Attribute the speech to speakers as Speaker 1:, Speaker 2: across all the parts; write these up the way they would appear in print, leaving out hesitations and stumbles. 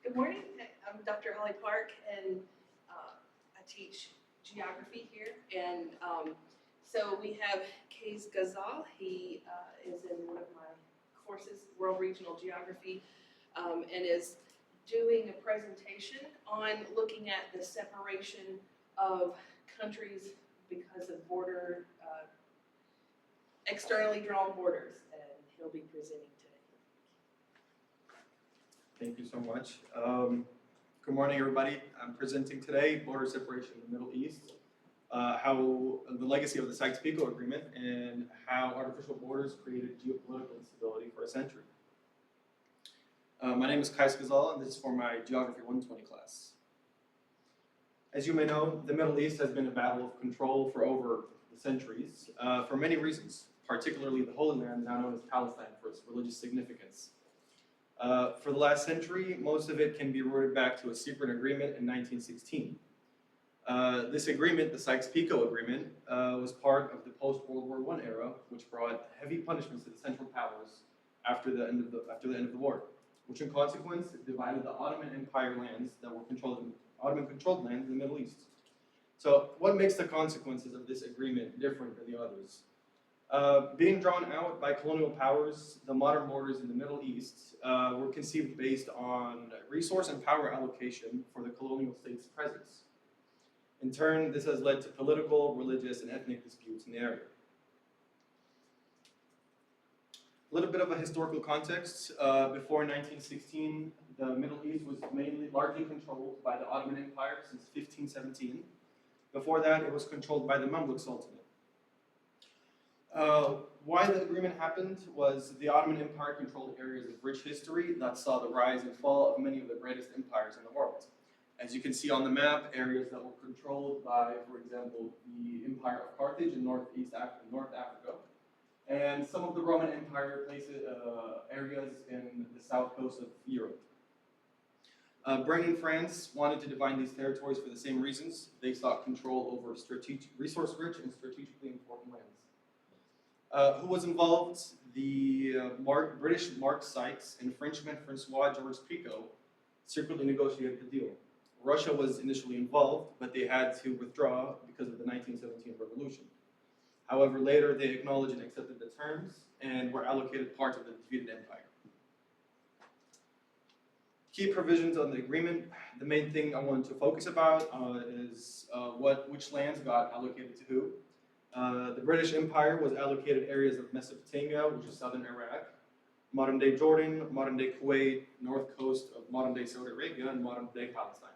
Speaker 1: Good morning. I'm Dr. Holly Park, and I teach geography here. And so we have Qays Ghazal. He is in one of my courses, World Regional Geography, and is doing a presentation on looking at the separation of countries because of border, externally drawn borders, and he'll be presenting today.
Speaker 2: Thank you so much. Good morning, everybody. I'm presenting today border separation in the Middle East, how the legacy of the Sykes-Picot Agreement and how artificial borders created geopolitical instability for a century. My name is Qays Ghazal, and this is for my Geography 120 class. As you may know, the Middle East has been a battle of control for over the centuries for many reasons, particularly the Holy Land, now known as Palestine, for its religious significance. For the last century, most of it can be rooted back to a secret agreement in 1916. This agreement, the Sykes-Picot Agreement, was part of the post-World War I era, which brought heavy punishments to the Central Powers after the end of the war, which in consequence divided the Ottoman Empire lands that were Ottoman-controlled lands in the Middle East. So, what makes the consequences of this agreement different than the others? Being drawn out by colonial powers, the modern borders in the Middle East were conceived based on resource and power allocation for the colonial state's presence. In turn, this has led to political, religious, and ethnic disputes in the area. A little bit of a historical context. Before 1916, the Middle East was largely controlled by the Ottoman Empire since 1517. Before that, it was controlled by the Mamluk Sultanate. Why the agreement happened was the Ottoman Empire controlled areas of rich history that saw the rise and fall of many of the greatest empires in the world. As you can see on the map, areas that were controlled by, for example, the Empire of Carthage in North Africa, and some of the Roman Empire areas in the south coast of Europe. Britain and France wanted to divide these territories for the same reasons. They sought control over resource-rich and strategically important lands. Who was involved? The British Mark Sykes and Frenchman Francois Georges Picot secretly negotiated the deal. Russia was initially involved, but they had to withdraw because of the 1917 revolution. However, later they acknowledged and accepted the terms and were allocated parts of the defeated empire. Key provisions on the agreement. The main thing I wanted to focus about is which lands got allocated to who. The British Empire was allocated areas of Mesopotamia, which is southern Iraq, modern-day Jordan, modern-day Kuwait, north coast of modern-day Saudi Arabia, and modern-day Palestine.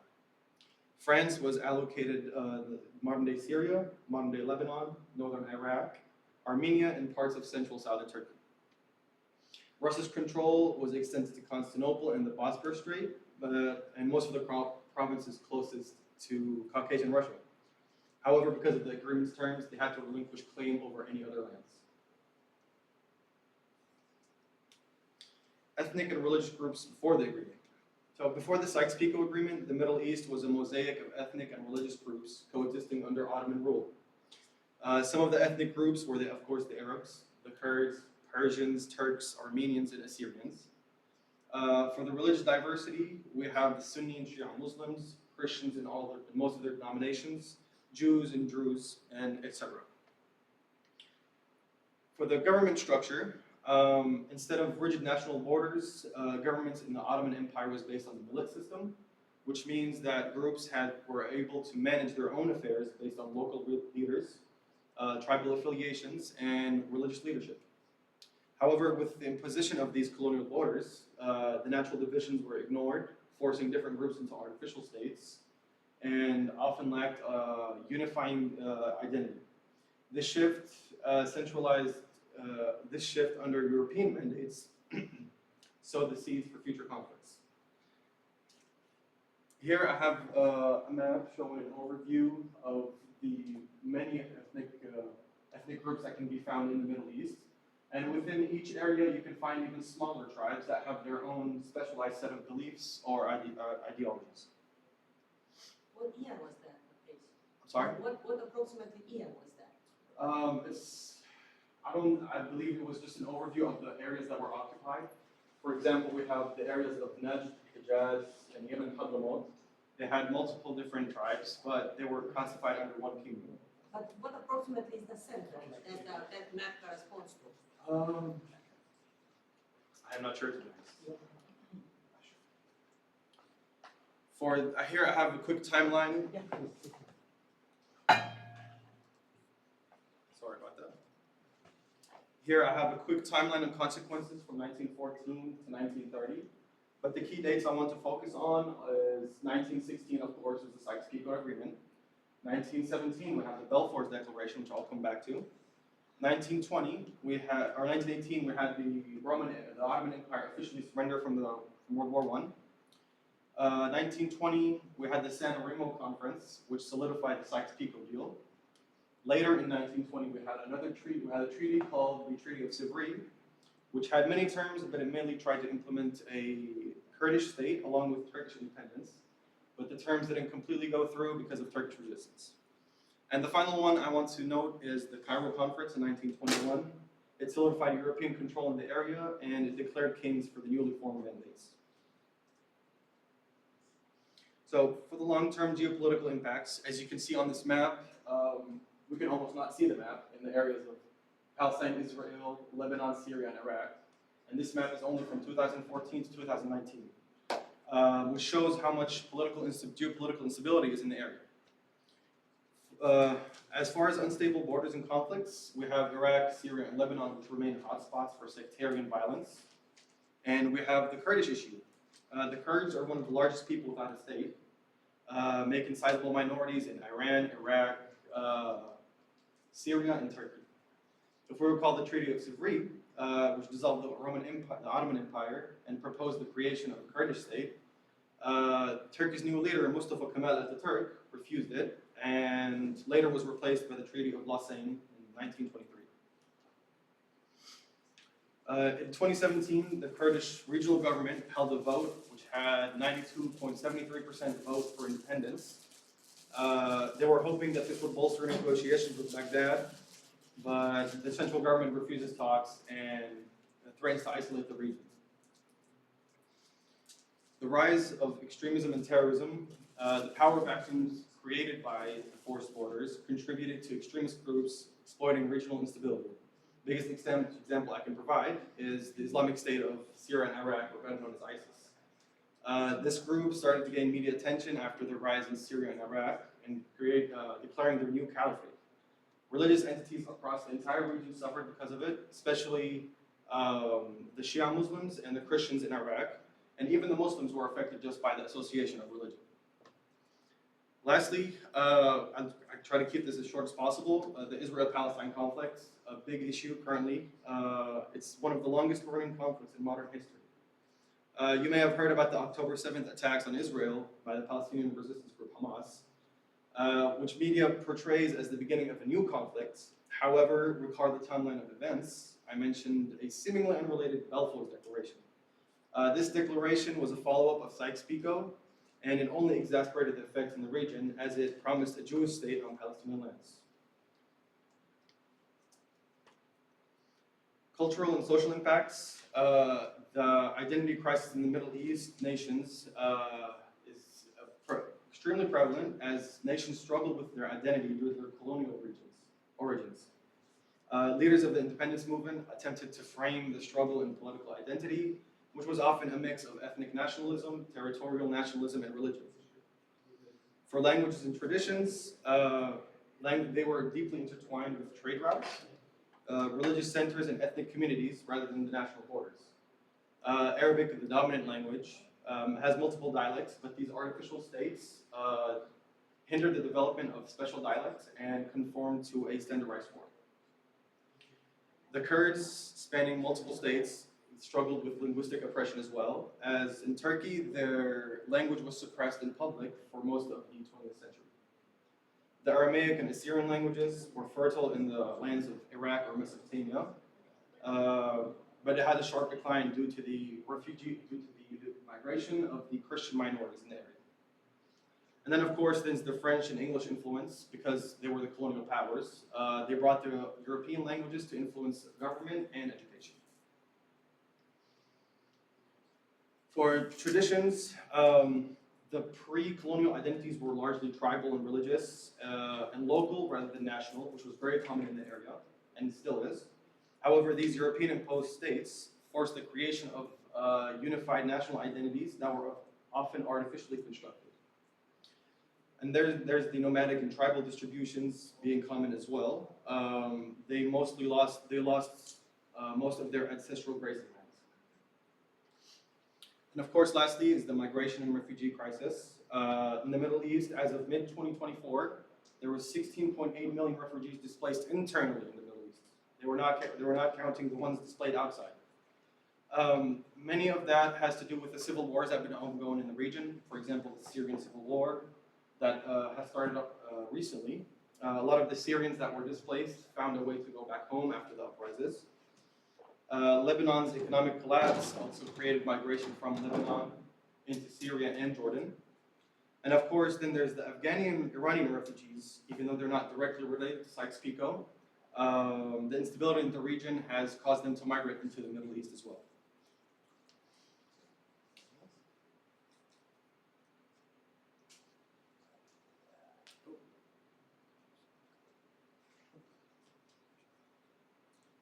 Speaker 2: France was allocated modern-day Syria, modern-day Lebanon, northern Iraq, Armenia, and parts of central southern Turkey. Russia's control was extended to Constantinople and the Bosporus Strait, and most of the provinces closest to Caucasian Russia. However, because of the agreement's terms, they had to relinquish claim over any other lands. Ethnic and religious groups before the agreement. So before the Sykes-Picot Agreement, the Middle East was a mosaic of ethnic and religious groups coexisting under Ottoman rule. Some of the ethnic groups were, of course, the Arabs, the Kurds, Persians, Turks, Armenians, and Assyrians. For the religious diversity, we have the Sunni and Shia Muslims, Christians in most of their denominations, Jews and Druze, and etc. For the government structure, instead of rigid national borders, governments in the Ottoman Empire was based on the millet system, which means that groups were able to manage their own affairs based on local leaders, tribal affiliations, and religious leadership. However, with the imposition of these colonial borders, the natural divisions were ignored, forcing different groups into artificial states, and often lacked unifying identity. This shift under European mandates sowed the seeds for future conflicts. Here I have a map showing an overview of the many ethnic groups that can be found in the Middle East. And within each area, you can find even smaller tribes that have their own specialized set of beliefs or ideologies.
Speaker 3: What year was that, Qays?
Speaker 2: I'm sorry?
Speaker 3: What approximately year was that?
Speaker 2: I believe it was just an overview of the areas that were occupied. For example, we have the areas of Najd, Hijaz, and Yemen Hadramawt. They had multiple different tribes, but they were classified under one kingdom.
Speaker 3: But what approximately is the center that map corresponds to?
Speaker 2: I'm not sure to be honest. For here, I have a quick timeline.
Speaker 3: Yeah.
Speaker 2: Sorry about that. Here, I have a quick timeline of consequences from 1914 to 1930. But the key dates I want to focus on is 1916, of course, is the Sykes-Picot Agreement. 1917, we have the Balfour's Declaration, which I'll come back to. 1918, we had the Ottoman Empire officially surrender from World War I. 1920, we had the San Remo Conference, which solidified the Sykes-Picot deal. Later in 1920, we had another treaty. We had a treaty called the Treaty of Sivry, which had many terms, but it mainly tried to implement a Kurdish state along with Turkish independence. But the terms didn't completely go through because of Turkish resistance. And the final one I want to note is the Cairo Conference in 1921. It solidified European control in the area, and it declared kings for the newly formed mandates. So for the long-term geopolitical impacts, as you can see on this map, we can almost not see the map in the areas of Palestine, Israel, Lebanon, Syria, and Iraq. And this map is only from 2014 to 2019, which shows how much geopolitical instability is in the area. As far as unstable borders and conflicts, we have Iraq, Syria, and Lebanon, which remain hotspots for sectarian violence. And we have the Kurdish issue. The Kurds are one of the largest people without a state, making sizable minorities in Iran, Iraq, Syria, and Turkey. If we recall the Treaty of Sivry, which dissolved the Ottoman Empire and proposed the creation of a Kurdish state, Turkey's new leader, Mustafa Kemal Atatürk, refused it, and later was replaced by the Treaty of Lausanne in 1923. In 2017, the Kurdish regional government held a vote which had 92.73% vote for independence. They were hoping that this would bolster negotiations with Baghdad, but the central government refuses talks and threatens to isolate the region. The rise of extremism and terrorism, the power vacuums created by the forced borders contributed to extremist groups exploiting regional instability. The biggest example I can provide is the Islamic State of Syria and Iraq, or better known as ISIS. This group started to gain media attention after the rise in Syria and Iraq and declaring their new caliphate. Religious entities across the entire region suffered because of it, especially the Shia Muslims and the Christians in Iraq, and even the Muslims were affected just by the association of religion. Lastly, I try to keep this as short as possible. The Israel-Palestine conflict, a big issue currently. It's one of the longest running conflicts in modern history. You may have heard about the October 7th attacks on Israel by the Palestinian resistance group Hamas, which media portrays as the beginning of a new conflict. However, recall the timeline of events. I mentioned a seemingly unrelated Balfour's Declaration. This declaration was a follow-up of Sykes-Picot, and it only exacerbated the effects in the region as it promised a Jewish state on Palestinian lands. Cultural and social impacts. The identity crisis in the Middle East nations is extremely prevalent as nations struggle with their identity due to their colonial origins. Leaders of the independence movement attempted to frame the struggle in political identity, which was often a mix of ethnic nationalism, territorial nationalism, and religion. For languages and traditions, they were deeply intertwined with trade routes, religious centers, and ethnic communities rather than the national borders. Arabic, the dominant language, has multiple dialects, but these artificial states hindered the development of special dialects and conformed to a standardized form. The Kurds, spanning multiple states, struggled with linguistic oppression as well, as in Turkey, their language was suppressed in public for most of the 20th century. The Aramaic and Assyrian languages were fertile in the lands of Iraq or Mesopotamia, but it had a sharp decline due to the migration of the Christian minorities in the area. And then, of course, there's the French and English influence, because they were the colonial powers. They brought the European languages to influence government and education. For traditions, the pre-colonial identities were largely tribal and religious, and local rather than national, which was very common in the area, and still is. However, these European imposed states forced the creation of unified national identities that were often artificially constructed. And there's the nomadic and tribal distributions being common as well. They lost most of their ancestral grazing lands. And of course, lastly, is the migration and refugee crisis. In the Middle East, as of mid-2024, there was 16.8 million refugees displaced internally in the Middle East. They were not counting the ones displaced outside. Many of that has to do with the civil wars that have been ongoing in the region. For example, the Syrian civil war that has started up recently. A lot of the Syrians that were displaced found a way to go back home after the uprisings. Lebanon's economic collapse also created migration from Lebanon into Syria and Jordan. And of course, then there's the Afghani and Iranian refugees, even though they're not directly related to Sykes-Picot. The instability in the region has caused them to migrate into the Middle East as well.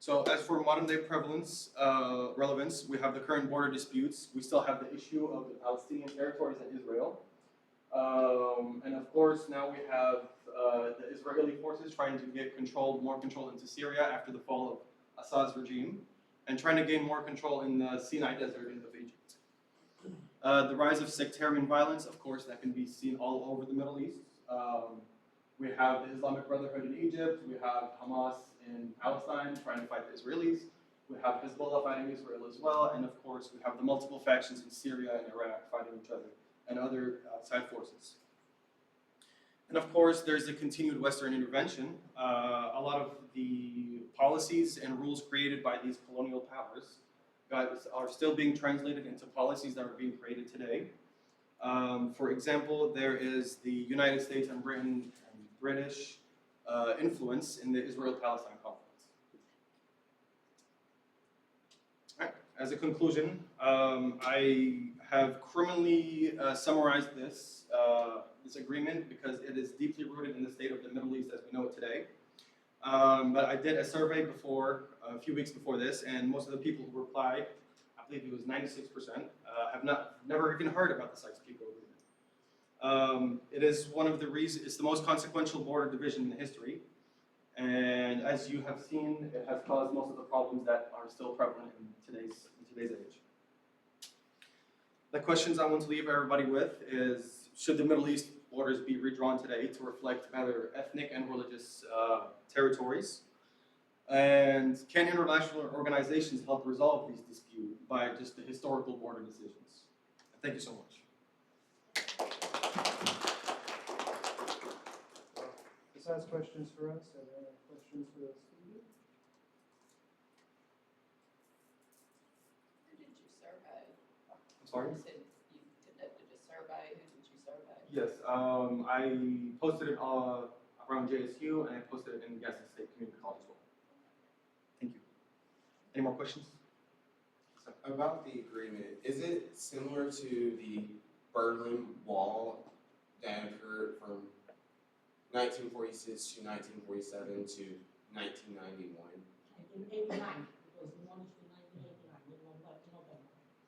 Speaker 2: So as for modern day relevance, we have the current border disputes. We still have the issue of the Palestinian territories and Israel. And of course, now we have the Israeli forces trying to get more control into Syria after the fall of Assad's regime, and trying to gain more control in the Sinai Desert of Egypt. The rise of sectarian violence, of course, that can be seen all over the Middle East. We have the Islamic Brotherhood in Egypt, we have Hamas in Palestine trying to fight the Israelis, we have Hezbollah fighting Israel as well, and of course we have the multiple factions in Syria and Iraq fighting each other, and other outside forces. And of course there's the continued Western intervention. A lot of the policies and rules created by these colonial powers are still being translated into policies that are being created today. For example, there is the United States and British influence in the Israel-Palestine conflict. Right. As a conclusion, I have criminally summarized this agreement because it is deeply rooted in the state of the Middle East as we know it today. But I did a survey a few weeks before this, and most of the people who replied, I believe it was 96%, have never even heard about the Sykes-Picot Agreement. It is one of the reasons, it's the most consequential border division in history, and as you have seen, it has caused most of the problems that are still prevalent in today's age. The questions I want to leave everybody with is, should the Middle East borders be redrawn today to reflect better ethnic and religious territories? And can international organizations help resolve these disputes by just the historical border decisions? Thank you so much.
Speaker 4: This has questions for us. Are there any questions for the student?
Speaker 5: Who did you survey?
Speaker 2: I'm sorry?
Speaker 5: You said you conducted a survey. Who did you survey?
Speaker 2: Yes, I posted it around JSU, and I posted it in Ghazal State Community College as well. Thank you. Any more questions?
Speaker 6: About the agreement, is it similar to the Berlin Wall that occurred from 1946 to 1947 to 1991?
Speaker 3: 1989, it was demolished in 1989,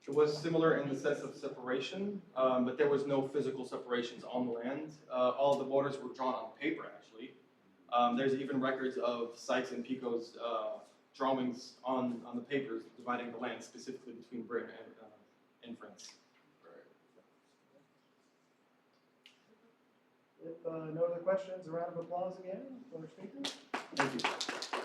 Speaker 2: It was similar in the sense of separation, but there was no physical separations on the land. All of the borders were drawn on paper, actually. There's even records of Sykes and Picot's drawings on the papers dividing the land specifically between Britain and France.
Speaker 4: If no other questions, a round of applause again for our speakers.
Speaker 2: Thank you.